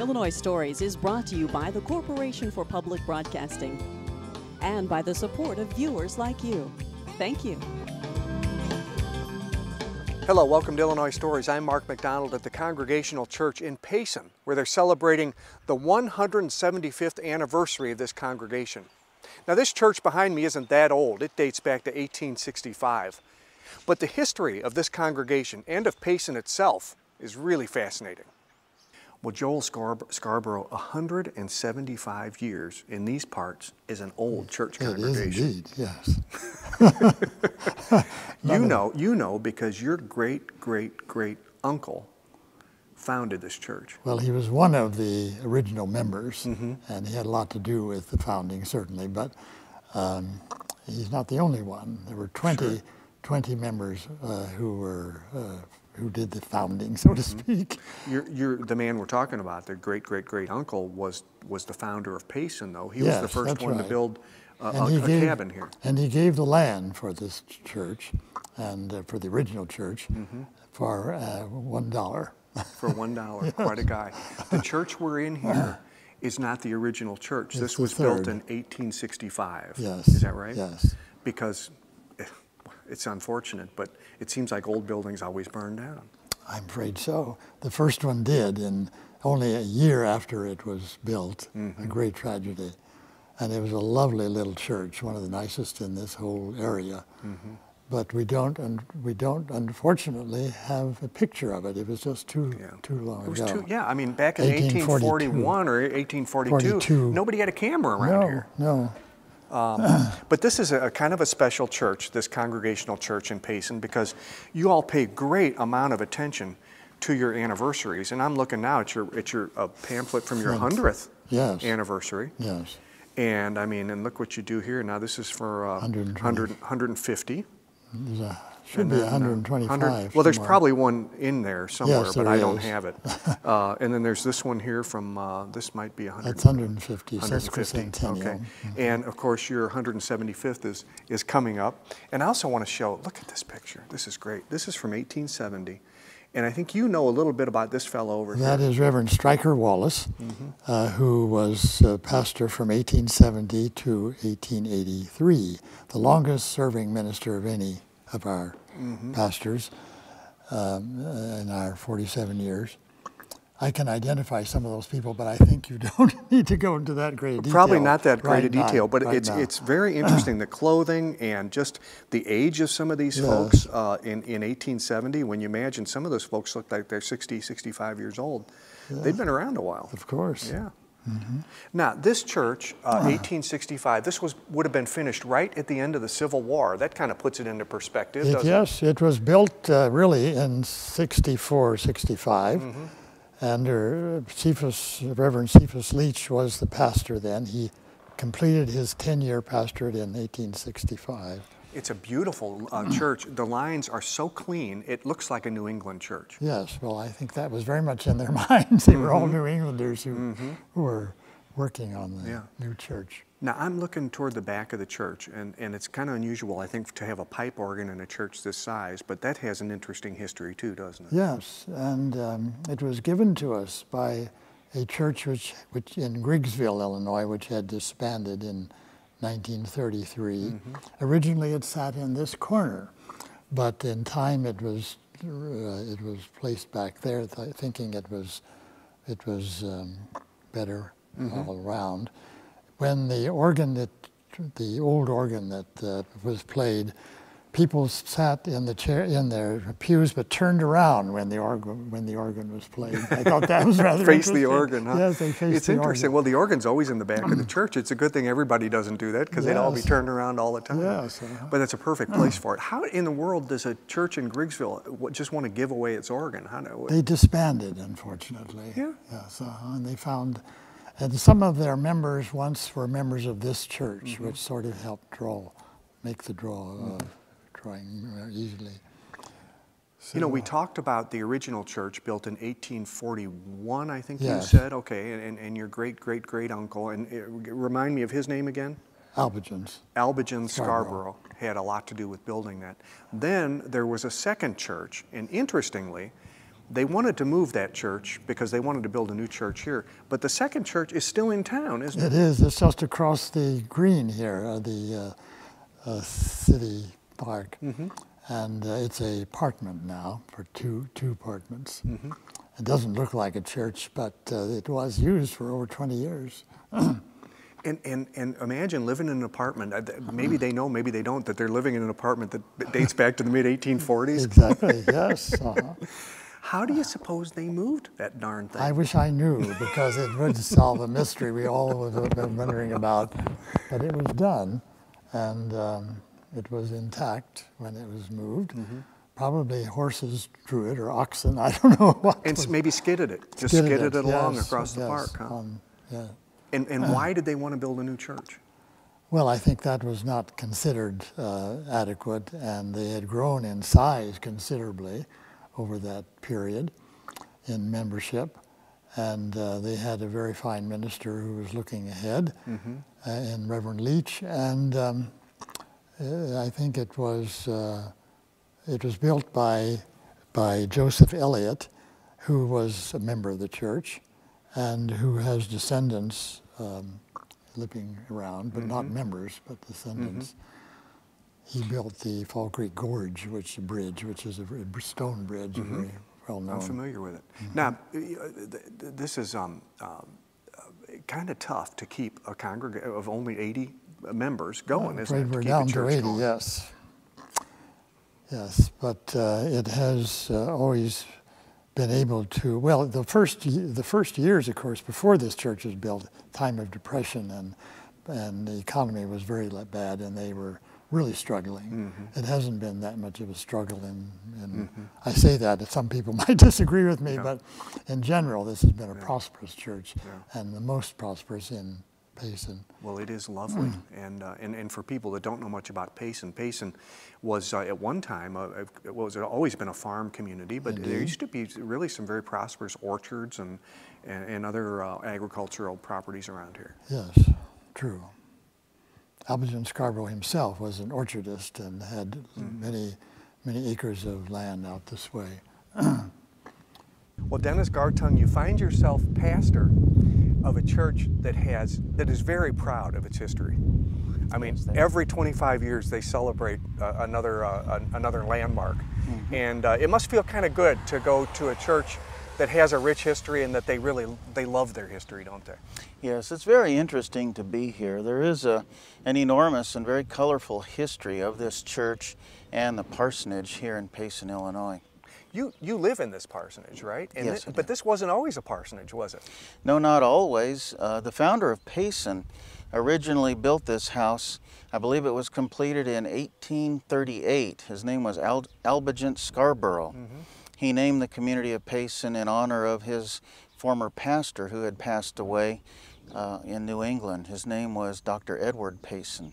Illinois Stories is brought to you by the Corporation for Public Broadcasting and by the support of viewers like you. Thank you. Hello, welcome to Illinois Stories. I'm Mark McDonald at the Congregational Church in Payson, where they're celebrating the 175th anniversary of this congregation. Now, this church behind me isn't that old. It dates back to 1865. But the history of this congregation and of Payson itself is really fascinating. Well, Joel Scarboro, 175 years in these parts is an old church congregation. It is indeed, yes. You know because your great uncle founded this church. Well, he was one of the original members, and he had a lot to do with the founding, certainly, but he's not the only one. There were 20 members who did the founding, so to speak. You're the man we're talking about. The great uncle was the founder of Payson, though. He was the first one to build a cabin here. And he gave the land for this church and for the original church for $1. For $1, quite a guy. The church we're in here is not the original church. This was built in 1865. Yes. Is that right? Yes. Because it's unfortunate, but it seems like old buildings always burn down. I'm afraid so. The first one did, and only a year after it was built, a great tragedy. And it was a lovely little church, one of the nicest in this whole area. But we don't unfortunately have a picture of it. It was just too long ago. I mean, back in 1841 or 1842, nobody had a camera around here. No. But this is a kind of a special church, this Congregational Church in Payson, because you all pay great amount of attention to your anniversaries. And I'm looking now at your pamphlet from your 100th anniversary. Yes. And I mean, and look what you do here. Now this is for 150. Should be 125. Well, there's probably one in there somewhere, yes, but I don't have it. And then there's this one here from, this might be 100. That's 150. 150. Okay. And of course, your 175th is coming up. And I also want to show, look at this picture. This is great. This is from 1870. And I think you know a little bit about this fellow over here. That is Reverend Stryker Wallace, who was pastor from 1870 to 1883, the longest serving minister of any of our pastors in our 47 years. I can identify some of those people, but I think you don't need to go into that great detail. Probably not that great a detail, but it's very interesting, the clothing and just the age of some of these folks in 1870. When you imagine some of those folks look like they're 60, 65 years old. They've been around a while. Of course. Yeah. Now, this church, 1865, this would have been finished right at the end of the Civil War. That kind of puts it into perspective, doesn't it? Yes, it was built really in 64, 65. And Reverend Cephas Leach was the pastor then. He completed his 10-year pastorate in 1865. It's a beautiful church. The lines are so clean, it looks like a New England church. Yes, well, I think that was very much in their minds. They were all New Englanders who were working on the new church. Now, I'm looking toward the back of the church, and it's kind of unusual, I think, to have a pipe organ in a church this size, but that has an interesting history too, doesn't it? Yes, and it was given to us by a church which in Griggsville, Illinois, which had disbanded in 1933. Originally, it sat in this corner, but in time it was placed back there, thinking it was better all around. When the old organ that was played, people sat in their pews, but turned around when the organ was played. I thought that was rather Face interesting. the organ, huh? Yes, they faced the organ. It's interesting. Well, the organ's always in the back of the church. It's a good thing everybody doesn't do that, because they'd all be turned around all the time. Yes. But that's a perfect place for it. How in the world does a church in Griggsville just want to give away its organ? They disbanded, unfortunately. Yeah. Yes, and they found. And some of their members once were members of this church, which sort of helped make the drawing easily. So, you know, we talked about the original church built in 1841, I think you said. Okay, and your great uncle, and remind me of his name again? Albijans Scarboro had a lot to do with building that. Then there was a second church, and interestingly, They wanted to move that church because they wanted to build a new church here. But the second church is still in town, isn't it? It is. It's just across the green here, the city park. And it's a apartment now for two apartments. It doesn't look like a church, but it was used for over 20 years. And imagine living in an apartment. Maybe they know, maybe they don't, that they're living in an apartment that dates back to the mid-1840s. Exactly, yes. How do you suppose they moved that darn thing? I wish I knew, because it would solve a mystery we all would have been wondering about. But it was done, and it was intact when it was moved. Probably horses drew it, or oxen, I don't know what. And maybe skidded it, just skidded it along across the park, huh? Yeah. And why did they want to build a new church? Well, I think that was not considered adequate, and they had grown in size considerably over that period in membership. And they had a very fine minister who was looking ahead, in Reverend Leach. And I think it was built by Joseph Elliott, who was a member of the church, and who has descendants living around, but not members, but descendants. He built the Fall Creek Gorge, which is a stone bridge, very well known. I'm familiar with it. Now, this is kind of tough to keep a congregation of only 80 members going, isn't it? We're down to 80, going. Yes. Yes, but it has always been able to, well, the first years, of course, before this church was built, time of depression, and the economy was very bad, and they were really struggling. It hasn't been that much of a struggle I say that, some people might disagree with me, but in general, this has been a prosperous church, and the most prosperous in Payson. Well, it is lovely, and for people that don't know much about Payson, Payson was at one time, it was always been a farm community, but there used to be really some very prosperous orchards and other agricultural properties around here. Yes, true. Alberton Scarborough himself was an orchardist and had many acres of land out this way. Well, Dennis Gartung, you find yourself pastor of a church that is very proud of its history. I mean, every 25 years they celebrate another landmark, and it must feel kind of good to go to a church that has a rich history and that they love their history, don't they? Yes, it's very interesting to be here. There is an enormous and very colorful history of this church and the parsonage here in Payson, Illinois. You live in this parsonage, right? And yes, but this wasn't always a parsonage, was it? No, not always. The founder of Payson originally built this house. I believe it was completed in 1838. His name was Albigent Scarborough. He named the community of Payson in honor of his former pastor who had passed away in New England. His name was Dr. Edward Payson.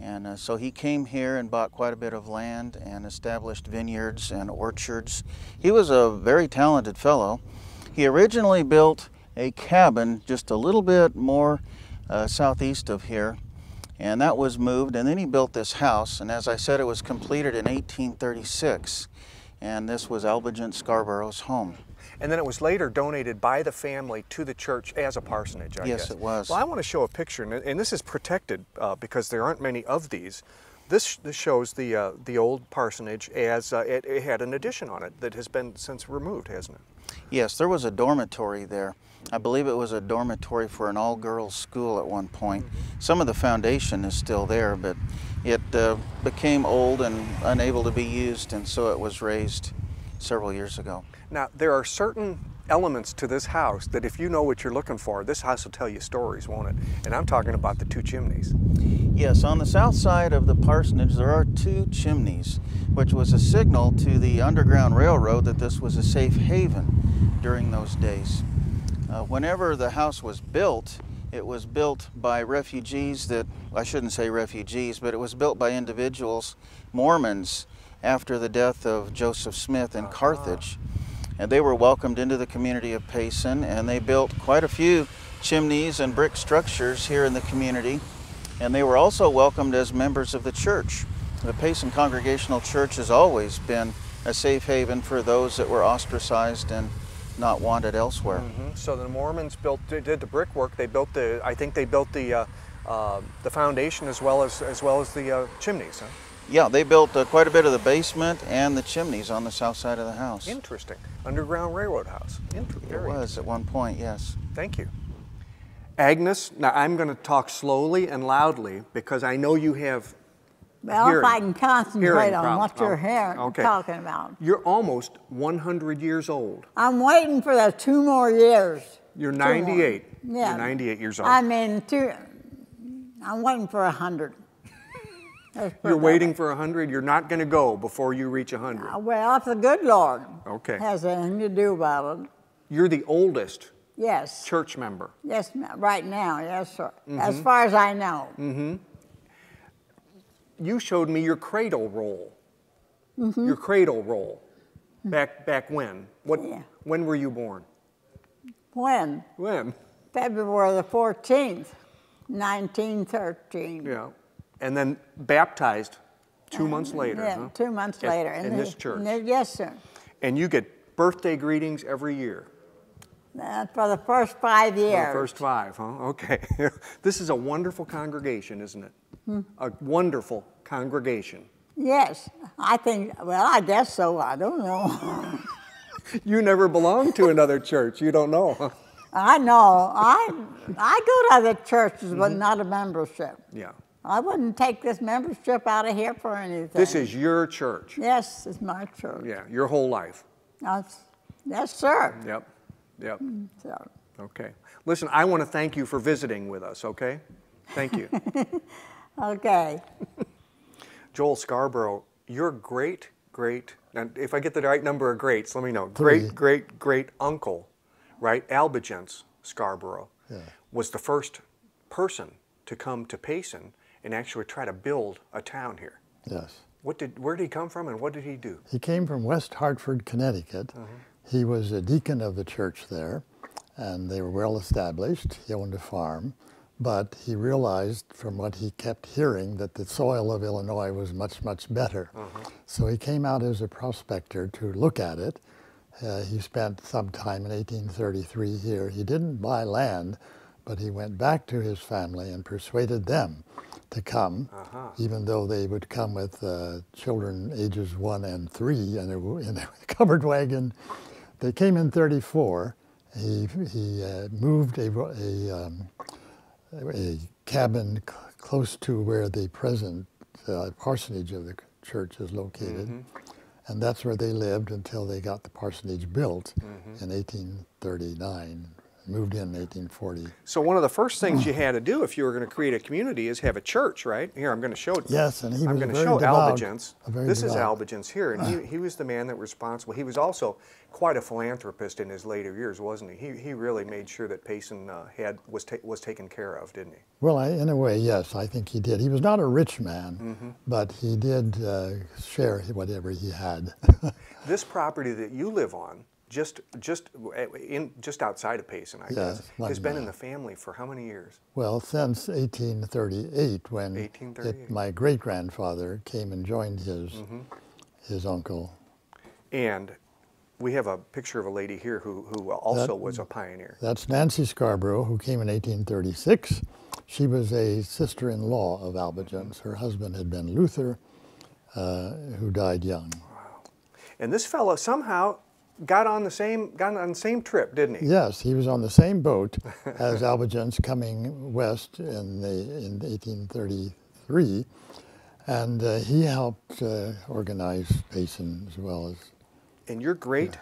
And so he came here and bought quite a bit of land and established vineyards and orchards. He was a very talented fellow. He originally built a cabin just a little bit more southeast of here, and that was moved, and then he built this house, and as I said, it was completed in 1836, and this was Albigent Scarborough's home. And then it was later donated by the family to the church as a parsonage, I guess. Yes, it was. Well, I want to show a picture, and this is protected because there aren't many of these. This shows the old parsonage as it had an addition on it that has been since removed, hasn't it? Yes, there was a dormitory there. I believe it was a dormitory for an all-girls school at one point. Some of the foundation is still there, but it became old and unable to be used, and so it was raised several years ago. Now, there are certain elements to this house that if you know what you're looking for, this house will tell you stories, won't it? And I'm talking about the two chimneys. Yes, on the south side of the parsonage there are two chimneys, which was a signal to the Underground Railroad that this was a safe haven during those days. Whenever the house was built, it was built by refugees I shouldn't say refugees, but it was built by individuals, Mormons, after the death of Joseph Smith in Carthage. And they were welcomed into the community of Payson, and they built quite a few chimneys and brick structures here in the community. And they were also welcomed as members of the church. The Payson Congregational Church has always been a safe haven for those that were ostracized and not wanted elsewhere. So the Mormons did the brickwork. They built I think they built the foundation as well as the chimneys. Huh? Yeah, they built quite a bit of the basement and the chimneys on the south side of the house. Interesting. Underground railroad house. It was at one point, yes. Thank you. Agnes, now I'm going to talk slowly and loudly because I know you have Well, if I can concentrate on what you're talking about. You're almost 100 years old. I'm waiting for the 2 more years. You're 98. Yeah. You're 98 years old. I mean, I'm waiting for 100. You're waiting for 100? You're not going to go before you reach 100? Well, if the good Lord has anything to do about it. You're the oldest yes. church member? Yes, right now, yes, sir. As far as I know. You showed me your cradle roll. Your cradle roll. Back when? When were you born? When? When? February the 14th, 1913. Yeah. And then baptized 2 months later, yeah, huh? 2 months later. In this church? Yes, sir. And you get birthday greetings every year? For the first 5 years. For the first 5, huh? Okay. This is a wonderful congregation, isn't it? A wonderful congregation. Yes. I think, well, I guess so. I don't know. You never belonged to another church. You don't know, huh? I know. I go to other churches, but not a membership. Yeah. I wouldn't take this membership out of here for anything. This is your church. Yes, it's my church. Yeah, your whole life. Yes, sir. Yep. So. Okay. Listen, I want to thank you for visiting with us, okay? Thank you. Okay. Joel Scarborough, your great, and if I get the right number of greats, let me know. 3. Great uncle, right? Albigence Scarborough was the first person to come to Payson and actually try to build a town here. Yes. Where did he come from and what did he do? He came from West Hartford, Connecticut. He was a deacon of the church there, and they were well established. He owned a farm, but he realized from what he kept hearing that the soil of Illinois was much, much better. So he came out as a prospector to look at it. He spent some time in 1833 here. He didn't buy land, but he went back to his family and persuaded them to come, even though they would come with children ages 1 and 3 in a covered wagon. They came in 34. He moved a cabin close to where the present parsonage of the church is located. And that's where they lived until they got the parsonage built in 1839. Moved in 1840. So one of the first things you had to do if you were going to create a community is have a church, right? Here, I'm going to show you. Yes, and he was I'm going to very show devout, Albigence. very This is devout. Albigence here, and he was the man that was responsible. He was also quite a philanthropist in his later years, wasn't he? He really made sure that Payson was taken care of, didn't he? Well, in a way, yes, I think he did. He was not a rich man, but he did share whatever he had. This property that you live on, just outside of Payson, I guess, has been in the family for how many years? Well, since 1838, when my great-grandfather came and joined his uncle. And we have a picture of a lady here who also was a pioneer. That's Nancy Scarborough, who came in 1836. She was a sister-in-law of Albigence. Her husband had been Luther, who died young. Wow. And this fellow somehow got on the same trip, didn't he? Yes, he was on the same boat as Albigence coming west in 1833, and he helped organize Payson as well as. And your great.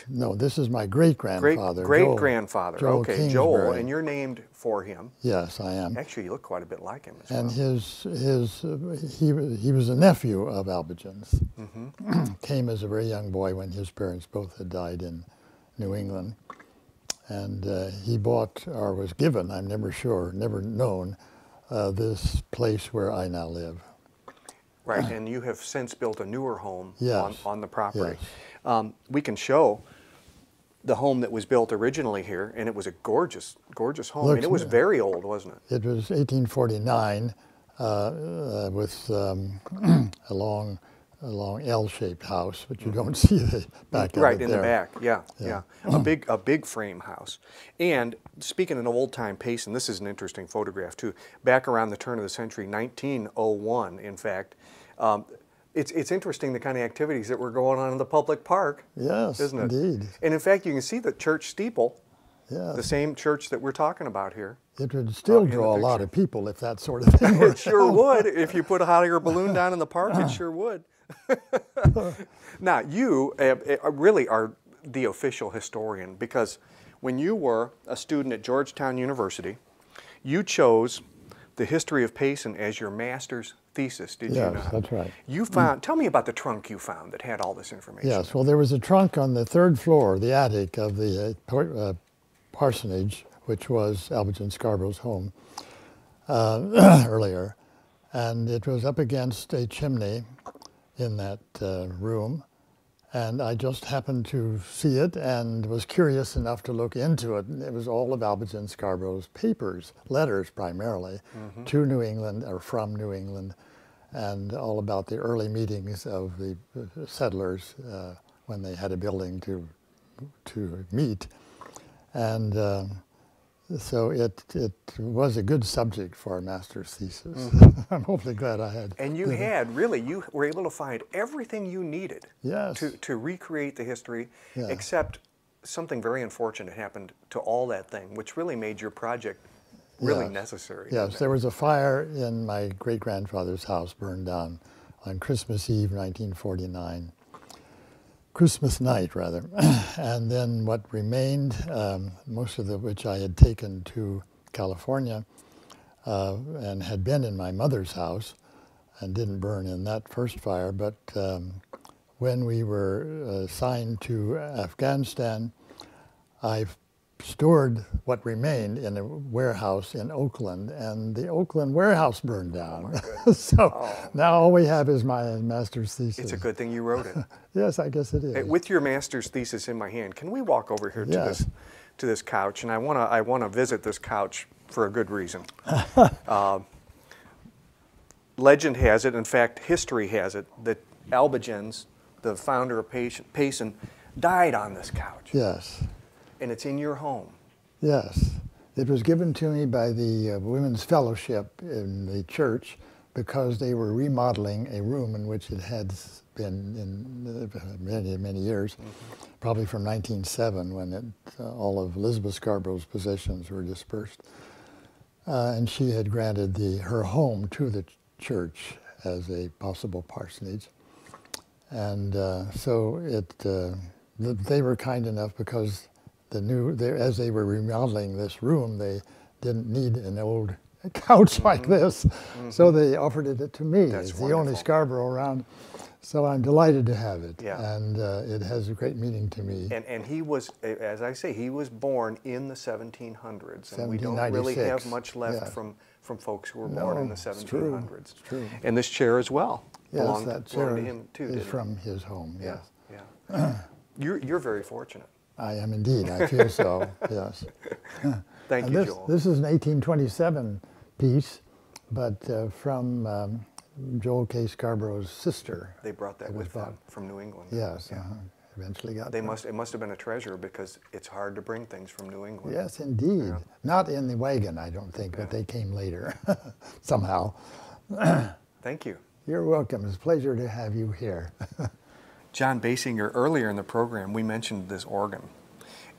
No, this is my great-grandfather. Great-grandfather. Joel Okay, Kingsbury. Joel, and you're named for him. Yes, I am. Actually, you look quite a bit like him as and well. he was a nephew of Albigence. Came as a very young boy when his parents both had died in New England. And he bought, or was given, I'm never sure, never known, this place where I now live. Right, and you have since built a newer home on the property. Yes. We can show the home that was built originally here, and it was a gorgeous, gorgeous home. And it was very old, wasn't it? It was 1849 with a long long L-shaped house, but you don't see the back of Right, it in there. the back, yeah. A big frame house. And speaking of old-time Payson, this is an interesting photograph too. Back around the turn of the century, 1901, in fact. It's interesting the kind of activities that were going on in the public park. Yes, isn't it? indeed. And in fact, you can see the church steeple, Yes. the same church that we're talking about here. It would still in the draw a lot picture. of people if that sort of thing were It sure would. If you put a hot air balloon down in the park, it sure would. Now, you really are the official historian, because when you were a student at Georgetown University, you chose the history of Payson as your master's thesis, did you not? Yes, that's right. You found, tell me about the trunk you found that had all this information. Yes, well, there was a trunk on the third floor, the attic of the parsonage, which was Albertson Scarborough's home earlier. And it was up against a chimney in that room. And I just happened to see it and was curious enough to look into it. And it was all of Albertson Scarborough's papers, letters primarily, to New England or from New England, and all about the early meetings of the settlers when they had a building to meet. And so it was a good subject for a master's thesis. I'm awfully glad I had. And you you were able to find everything you needed Yes. to recreate the history, Yeah. except something very unfortunate happened to all that thing, which really made your project really Yes. necessary. Yes, there was a fire in my great-grandfather's house, burned down on Christmas Eve, 1949. Christmas night, rather. And then what remained, most of which I had taken to California and had been in my mother's house and didn't burn in that first fire, but when we were assigned to Afghanistan, I stored what remained in a warehouse in Oakland, and the Oakland warehouse burned down. So now all we have is my master's thesis. It's a good thing you wrote it. Yes, I guess it is. Hey, with your master's thesis in my hand, can we walk over here Yes. to this couch? And I wanna visit this couch for a good reason. Legend has it, in fact, history has it, that Albigens, the founder of Payson, died on this couch. Yes. And it's in your home. Yes. It was given to me by the Women's Fellowship in the church because they were remodeling a room in which it had been in many, many years, probably from 1907 when all of Elizabeth Scarborough's possessions were dispersed. And she had granted her home to the church as a possible parsonage. And so they were kind enough because as they were remodeling this room, they didn't need an old couch like this, so they offered it to me. That's It's the only wonderful. Scarborough around, so I'm delighted to have it. Yeah. And it has a great meaning to me. And he was, as I say, he was born in the 1700s, and we don't really 1796. have much left Yeah. from folks who were born in the it's true. 1700s. It's true. And this chair as well Yes, belonged that chair to him too, is didn't it? from his home. Yes. Yeah. You're very fortunate. I am indeed. I feel so. Yes. Thank And you, this, Joel. This is an 1827 piece, but from Joel K. Scarborough's sister. They brought that It was with them bought. from New England. Yes. Yeah. Eventually got. It must have been a treasure, because it's hard to bring things from New England. Yes, indeed. Yeah. Not in the wagon, I don't think, but they came later somehow. Thank you. You're welcome. It's a pleasure to have you here. John Basinger, earlier in the program, we mentioned this organ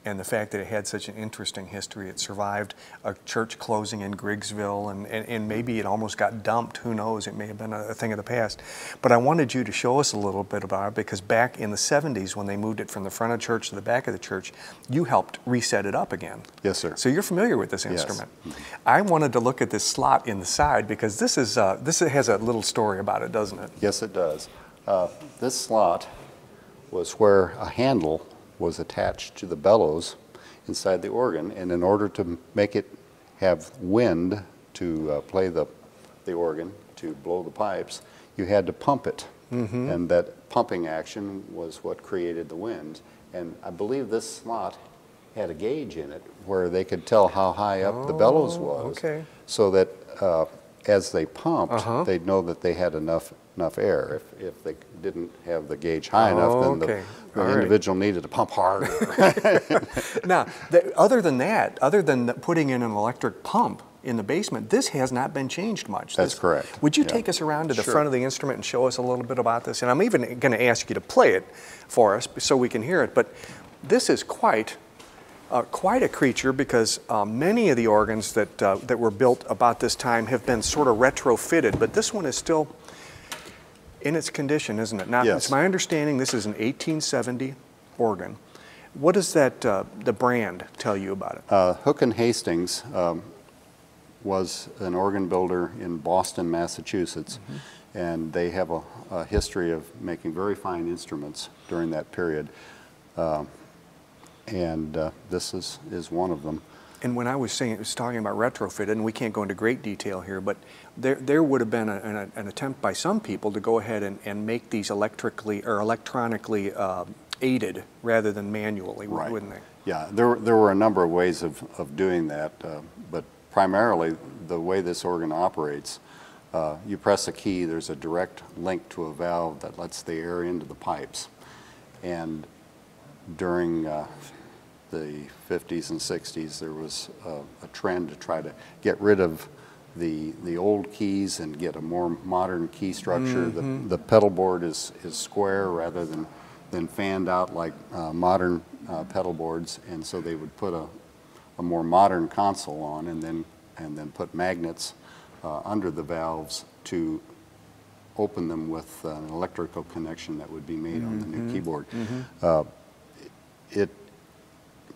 and the fact that it had such an interesting history. It survived a church closing in Griggsville, and maybe it almost got dumped. Who knows? It may have been a thing of the past. But I wanted you to show us a little bit about it, because back in the 70s, when they moved it from the front of the church to the back of the church, you helped reset it up again. Yes, sir. So you're familiar with this instrument. I wanted to look at this slot in the side, because this has a little story about it, doesn't it? Yes, it does. This slot was where a handle was attached to the bellows inside the organ, and in order to make it have wind to play the organ, to blow the pipes, you had to pump it. And that pumping action was what created the wind. And I believe this slot had a gauge in it where they could tell how high up the bellows was, okay. so that as they pumped, they'd know that they had enough enough air. If they didn't have the gauge high enough, then the individual needed to pump harder. Now, other than that, other than putting in an electric pump in the basement, this has not been changed much. That's correct. Would you take us around to the front of the instrument and show us a little bit about this? And I'm even going to ask you to play it for us so we can hear it. But this is quite a creature, because many of the organs that were built about this time have been sort of retrofitted, but this one is still in its condition, isn't it? Now, yes. It's my understanding this is an 1870 organ. What does the brand tell you about it? Hook and Hastings was an organ builder in Boston, Massachusetts, and they have a history of making very fine instruments during that period. This is one of them. And when I was talking about retrofitted, and we can't go into great detail here, but there would have been an attempt by some people to go ahead and make these electrically or electronically aided rather than manually, right. Wouldn't they? Yeah, there were a number of ways of doing that, but primarily the way this organ operates, you press a key, there's a direct link to a valve that lets the air into the pipes. And during the 50s and 60s, there was a trend to try to get rid of the old keys and get a more modern key structure. The pedal board is square rather than fanned out like modern pedal boards, and so they would put a more modern console on and then put magnets under the valves to open them with an electrical connection that would be made on the new keyboard. It,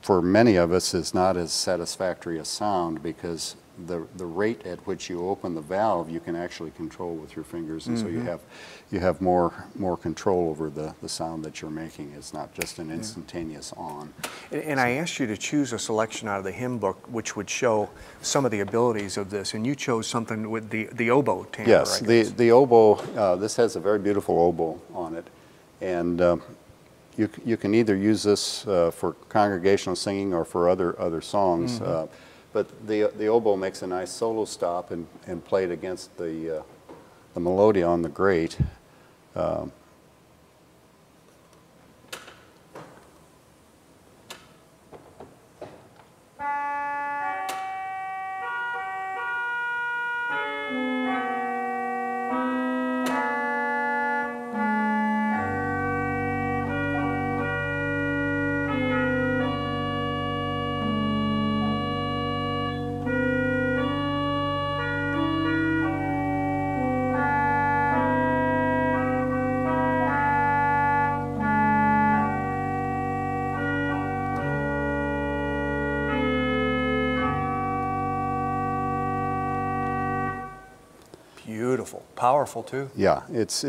for many of us, is not as satisfactory a sound, because the rate at which you open the valve you can actually control with your fingers, and so you have more control over the sound that you're making. It's not just an instantaneous on. And I asked you to choose a selection out of the hymn book which would show some of the abilities of this, and you chose something with the oboe timbre. Yes, the oboe, this has a very beautiful oboe on it, and you can either use this for congregational singing or for other songs, but the oboe makes a nice solo stop and played against the melodia on the grate. Beautiful, powerful too. Yeah, it's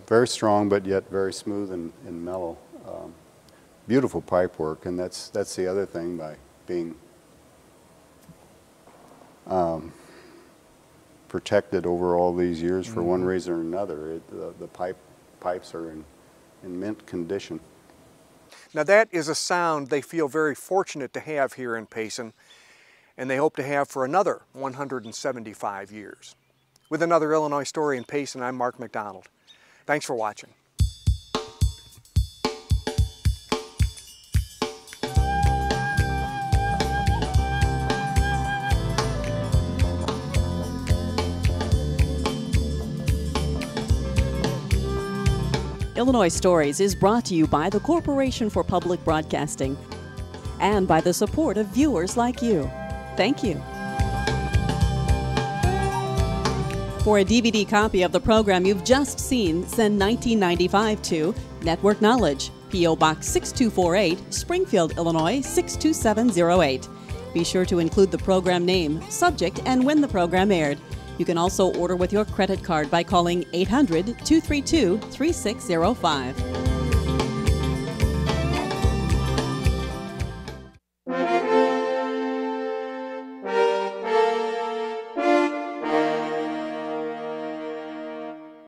very strong, but yet very smooth and mellow. Beautiful pipe work, and that's the other thing, by being protected over all these years for one reason or another. The pipes are in mint condition. Now that is a sound they feel very fortunate to have here in Payson, and they hope to have for another 175 years. With another Illinois Story in Payson, I'm Mark McDonald. Thanks for watching. Illinois Stories is brought to you by the Corporation for Public Broadcasting and by the support of viewers like you. Thank you. For a DVD copy of the program you've just seen, send 1995 to Network Knowledge, P.O. Box 6248, Springfield, Illinois 62708. Be sure to include the program name, subject, and when the program aired. You can also order with your credit card by calling 800-232-3605.